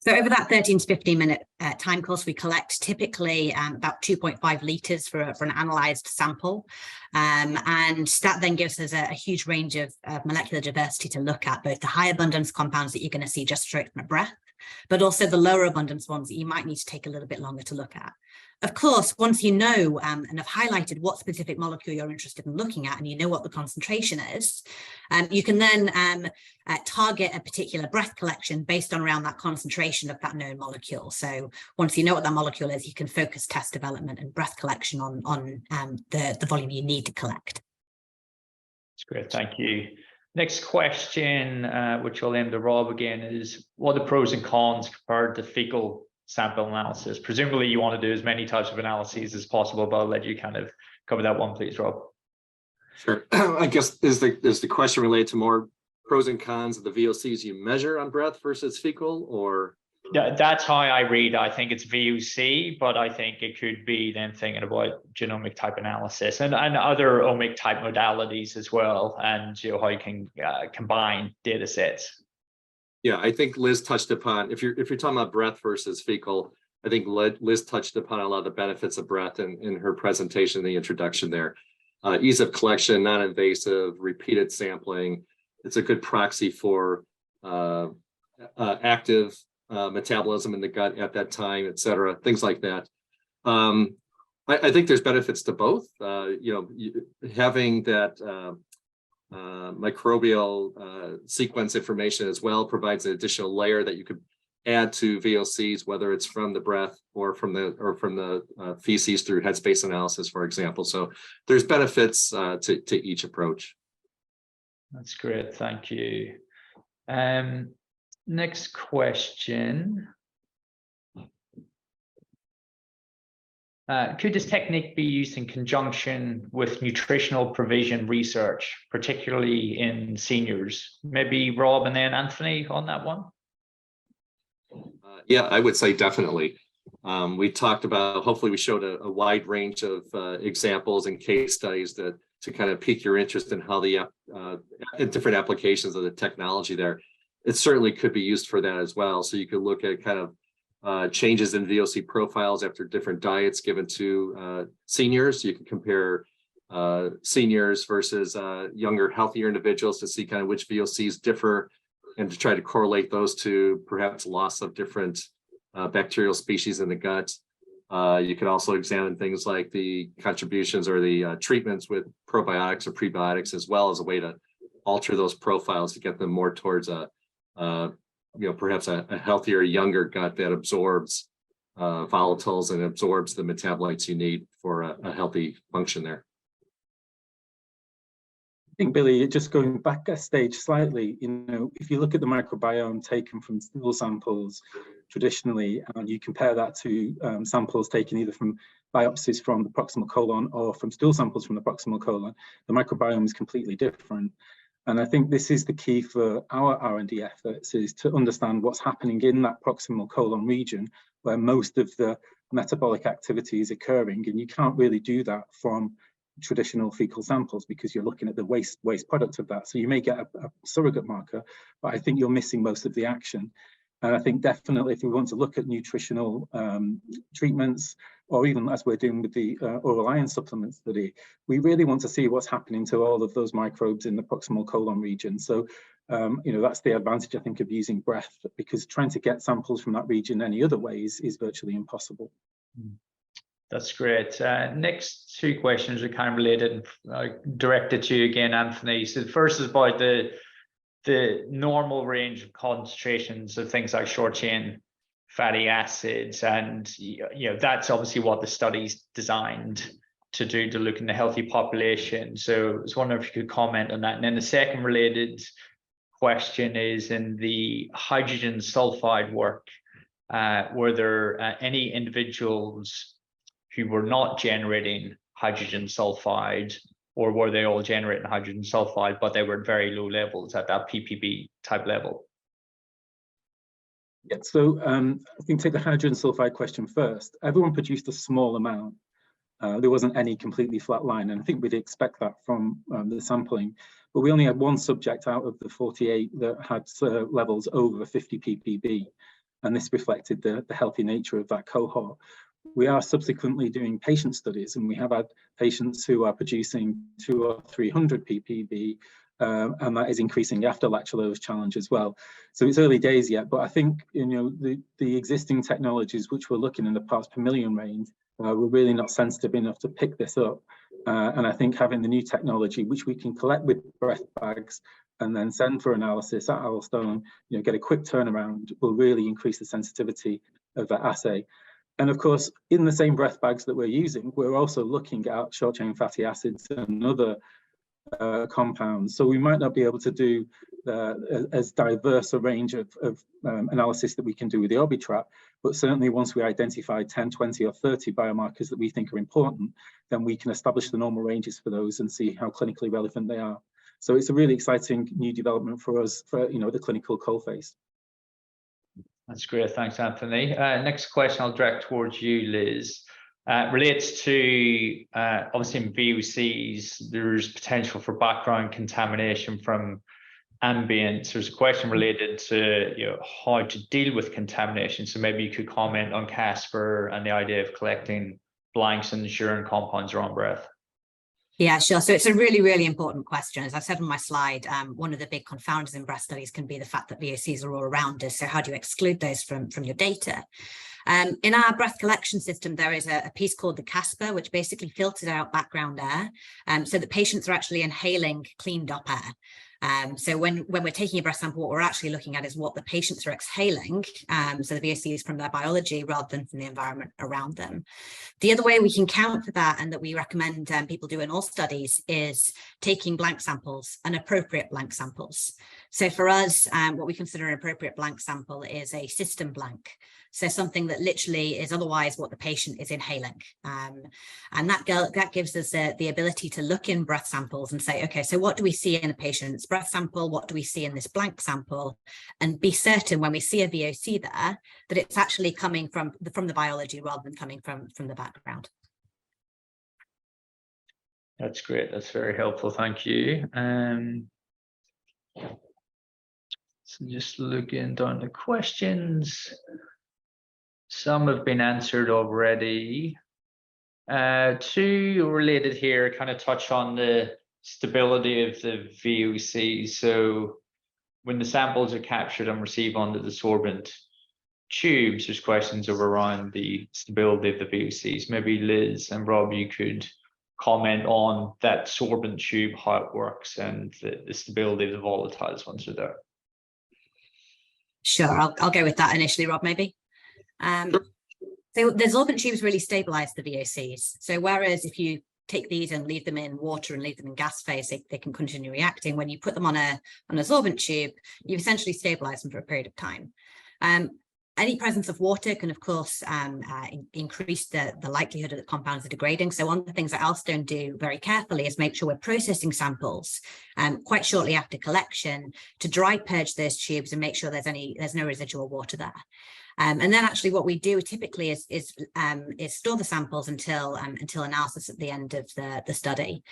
So over that 13 to 15 minute time course, we collect typically about 2.5 litres for an analysed sample. And that then gives us a huge range of molecular diversity to look at, both the high abundance compounds that you're going to see just straight from a breath, but also the lower abundance ones that you might need to take a little bit longer to look at. Of course, once you know and have highlighted what specific molecule you're interested in looking at, and you know what the concentration is, you can then target a particular breath collection based on around that concentration of that known molecule. So once you know what that molecule is, you can focus test development and breath collection on the volume you need to collect. That's great, thank you. Next question, which I'll aim to Rob again, is what are the pros and cons compared to fecal sample analysis? Presumably you want to do as many types of analyses as possible, but I'll let you kind of cover that one, please, Rob. Sure. I guess is the question related to more pros and cons of the VOCs you measure on breath versus fecal, or? Yeah, that's how I read. I think it's VOC, but I think it could be then thinking about genomic type analysis and other omic type modalities as well, and how you can combine data sets. Yeah, I think Liz touched upon, if you're talking about breath versus fecal, I think Liz touched upon a lot of the benefits of breath in her presentation, the introduction there. Ease of collection, non-invasive, repeated sampling. It's a good proxy for active metabolism in the gut at that time, et cetera, things like that. I think there's benefits to both. Having that microbial sequence information as well provides an additional layer that you could add to VOCs, whether it's from the breath or from the feces through headspace analysis, for example. So there's benefits to each approach. That's great, thank you. Next question. Could this technique be used in conjunction with nutritional provision research, particularly in seniors? Maybe Rob and then Anthony on that one. Yeah, I would say definitely. We talked about, hopefully we showed a wide range of examples and case studies to kind of pique your interest in how the different applications of the technology there. It certainly could be used for that as well. So you could look at kind of changes in VOC profiles after different diets given to seniors. You can compare seniors versus younger, healthier individuals to see kind of which VOCs differ and to try to correlate those to perhaps loss of different bacterial species in the gut. You could also examine things like the contributions or the treatments with probiotics or prebiotics, as well as a way to alter those profiles to get them more towards perhaps a healthier, younger gut that absorbs volatiles and absorbs the metabolites you need for a healthy function there. I think, Billy, just going back a stage slightly, if you look at the microbiome taken from stool samples traditionally, and you compare that to samples taken either from biopsies from the proximal colon or from stool samples from the proximal colon, the microbiome is completely different. And I think this is the key for our R&D efforts, is to understand what's happening in that proximal colon region where most of the metabolic activity is occurring. And you can't really do that from traditional fecal samples because you're looking at the waste product of that. So you may get a surrogate marker, but I think you're missing most of the action. And I think definitely if we want to look at nutritional treatments, or even as we're doing with the oral iron supplement study, we really want to see what's happening to all of those microbes in the proximal colon region. So, that's the advantage, I think, of using breath, because trying to get samples from that region any other ways is virtually impossible. That's great. Next two questions are kind of related and directed to you again, Anthony. So the first is about the normal range of concentrations of things like short chain fatty acids, and that's obviously what the study's designed to do, to look in the healthy population. So I was wondering if you could comment on that. And then the second related question is, in the hydrogen sulfide work, were there any individuals who were not generating hydrogen sulfide, or were they all generating hydrogen sulfide, but they were at very low levels at that ppb type level? Yeah, so I think take the hydrogen sulfide question first. Everyone produced a small amount. There wasn't any completely flat line, and I think we'd expect that from the sampling. But we only had one subject out of the 48 that had levels over 50 ppb, and this reflected the healthy nature of that cohort. We are subsequently doing patient studies, and we have had patients who are producing 200 or 300 ppb and that is increasing after lactulose challenge as well. So it's early days yet, but I think the existing technologies which we're looking in the parts per million range, we're really not sensitive enough to pick this up. And I think having the new technology, which we can collect with breath bags and then send for analysis at Alstone, get a quick turnaround, will really increase the sensitivity of that assay. And of course, in the same breath bags that we're using, we're also looking at short chain fatty acids and other compounds. So we might not be able to do as diverse a range of analysis that we can do with the Orbitrap, but certainly once we identify 10, 20 or 30 biomarkers that we think are important, then we can establish the normal ranges for those and see how clinically relevant they are. So it's a really exciting new development for us for the clinical coalface. That's great, thanks Anthony. Next question I'll direct towards you, Liz. Relates to obviously in VOCs, there's potential for background contamination from ambient. So there's a question related to how to deal with contamination. So maybe you could comment on Casper and the idea of collecting blanks and ensuring compounds are on breath. Yeah, sure. So it's a really, really important question. As I said on my slide, one of the big confounders in breath studies can be the fact that VOCs are all around us. So how do you exclude those from your data? In our breath collection system, there is a piece called the Casper, which basically filters out background air so that patients are actually inhaling cleaned up air. So when we're taking a breath sample, what we're actually looking at is what the patients are exhaling, so the VOCs from their biology rather than from the environment around them. The other way we can count for that, and that we recommend people do in all studies, is taking blank samples and appropriate blank samples. So for us, what we consider an appropriate blank sample is a system blank. So something that literally is otherwise what the patient is inhaling. And that gives us the ability to look in breath samples and say, okay, so what do we see in a patient's breath sample? What do we see in this blank sample? And be certain when we see a VOC there, that it's actually coming from the biology rather than coming from the background. That's great. That's very helpful. Thank you. So just looking down the questions. Some have been answered already. Two related here kind of touch on the stability of the VOC. So when the samples are captured and received onto the sorbent tubes, there's questions around the stability of the VOCs. Maybe Liz and Rob, you could comment on that sorbent tube, how it works, and the stability of the volatiles once they're there. Sure, I'll go with that initially, Rob, maybe. So the sorbent tubes really stabilize the VOCs. So whereas if you take these and leave them in water and leave them in gas phase, they can continue reacting. When you put them on a sorbent tube, you've essentially stabilized them for a period of time. Any presence of water can, of course, increase the likelihood that compounds are degrading. So one of the things that Alstone do very carefully is make sure we're processing samples quite shortly after collection to dry purge those tubes and make sure there's no residual water there. And then actually what we do typically is store the samples until analysis at the end of the study.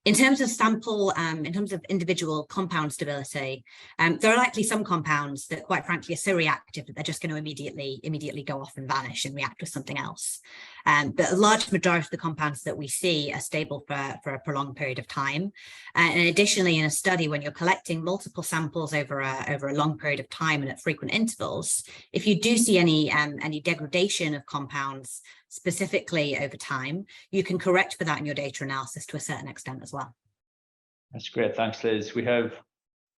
In terms of in terms of individual compound stability, there are likely some compounds that quite frankly are so reactive that they're just going to immediately go off and vanish and react with something else. But a large majority of the compounds that we see are stable for a prolonged period of time. And additionally, in a study, when you're collecting multiple samples over a long period of time and at frequent intervals, if you do see any degradation of compounds specifically over time, you can correct for that in your data analysis to a certain extent as well. That's great. Thanks, Liz. We have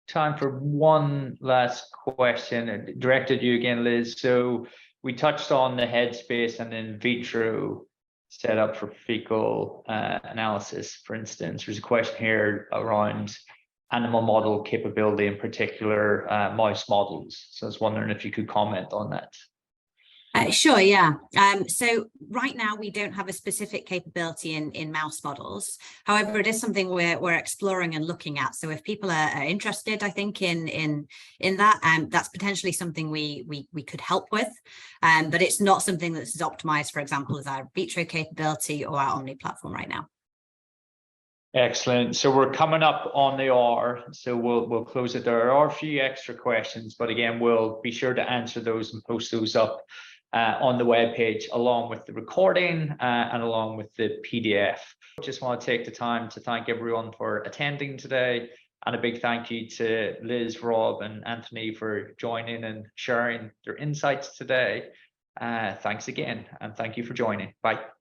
time for one last question directed at you again, Liz. So we touched on the headspace and in vitro setup for fecal analysis, for instance. There's a question here around animal model capability, in particular mouse models. So I was wondering if you could comment on that. Sure, yeah. So right now we don't have a specific capability in mouse models. However, it is something we're exploring and looking at. So if people are interested, I think in that, that's potentially something we could help with. But it's not something that's as optimized, for example, as our vitro capability or our OMNI platform right now. Excellent. So we're coming up on the hour, so we'll close it there. There are a few extra questions, but again, we'll be sure to answer those and post those up on the webpage, along with the recording and along with the PDF. Just want to take the time to thank everyone for attending today. And a big thank you to Liz, Rob, and Anthony for joining and sharing their insights today. Thanks again, and thank you for joining. Bye.